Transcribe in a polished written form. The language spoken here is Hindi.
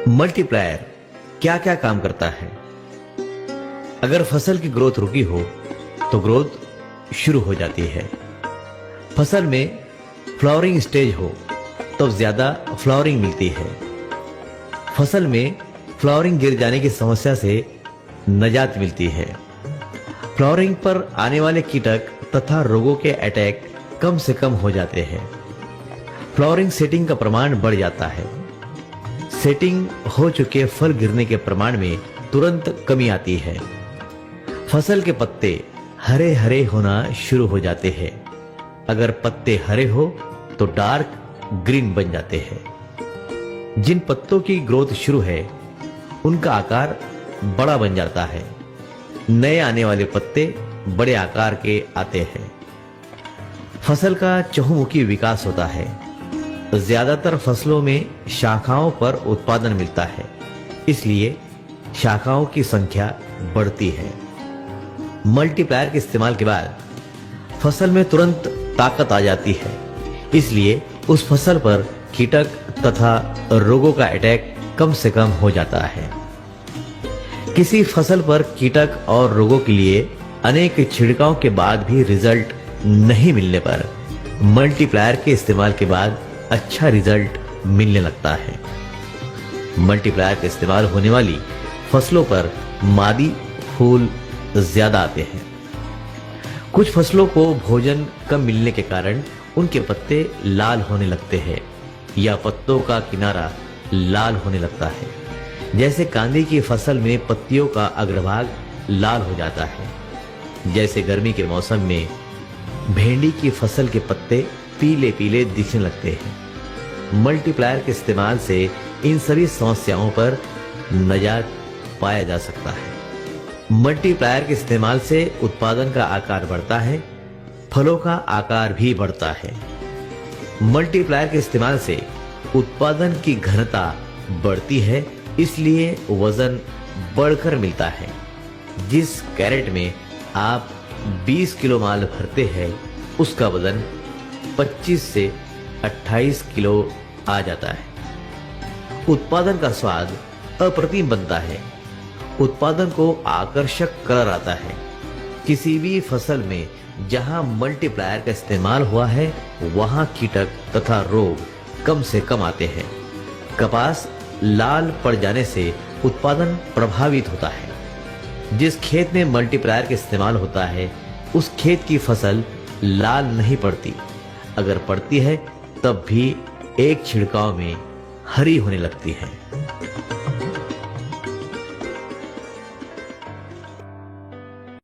मल्टीप्लायर क्या क्या काम करता है? अगर फसल की ग्रोथ रुकी हो तो ग्रोथ शुरू हो जाती है। फसल में फ्लावरिंग स्टेज हो तो ज्यादा फ्लावरिंग मिलती है। फसल में फ्लावरिंग गिर जाने की समस्या से निजात मिलती है। फ्लावरिंग पर आने वाले कीटक तथा रोगों के अटैक कम से कम हो जाते हैं। फ्लावरिंग सेटिंग का प्रमाण बढ़ जाता है। सेटिंग हो चुके फल गिरने के प्रमाण में तुरंत कमी आती है। फसल के पत्ते हरे हरे होना शुरू हो जाते हैं। अगर पत्ते हरे हो तो डार्क ग्रीन बन जाते हैं। जिन पत्तों की ग्रोथ शुरू है उनका आकार बड़ा बन जाता है। नए आने वाले पत्ते बड़े आकार के आते हैं। फसल का चहुमुखी विकास होता है। ज्यादातर फसलों में शाखाओं पर उत्पादन मिलता है, इसलिए शाखाओं की संख्या बढ़ती है। मल्टीप्लायर के इस्तेमाल के बाद फसल में तुरंत ताकत आ जाती है, इसलिए उस फसल पर कीटक तथा रोगों का अटैक कम से कम हो जाता है। किसी फसल पर कीटक और रोगों के लिए अनेक छिड़काव के बाद भी रिजल्ट नहीं मिलने पर मल्टीप्लायर के इस्तेमाल के बाद अच्छा रिजल्ट मिलने लगता है। मल्टीप्लायर का इस्तेमाल होने वाली फसलों पर मादी फूल ज्यादा आते हैं। कुछ फसलों को भोजन कम मिलने के कारण उनके पत्ते लाल होने लगते हैं या पत्तों का किनारा लाल होने लगता है। जैसे कांदे की फसल में पत्तियों का अग्रभाग लाल हो जाता है। जैसे गर्मी के मौसम में भेंडी की फसल के पत्ते पीले पीले दिखने लगते हैं। मल्टीप्लायर के इस्तेमाल से इन सभी समस्याओं पर निजात पाया जा सकता है। मल्टीप्लायर के इस्तेमाल से उत्पादन का आकार बढ़ता है, फलों का आकार भी बढ़ता है। मल्टीप्लायर के इस्तेमाल से उत्पादन की घनता बढ़ती है, इसलिए वजन बढ़कर मिलता है। जिस कैरेट में आप 20 किलो माल भरते हैं उसका वजन 25 से 28 किलो आ जाता है। उत्पादन का स्वाद अप्रतिम बनता है। उत्पादन को आकर्षक कलर आता है। किसी भी फसल में जहां मल्टीप्लायर का इस्तेमाल हुआ है वहां कीटक तथा रोग कम से कम आते हैं। कपास लाल पड़ जाने से उत्पादन प्रभावित होता है। जिस खेत में मल्टीप्लायर का इस्तेमाल होता है उस खेत की फसल लाल नहीं पड़ती। अगर पड़ती है तब भी एक छिड़काव में हरी होने लगती है।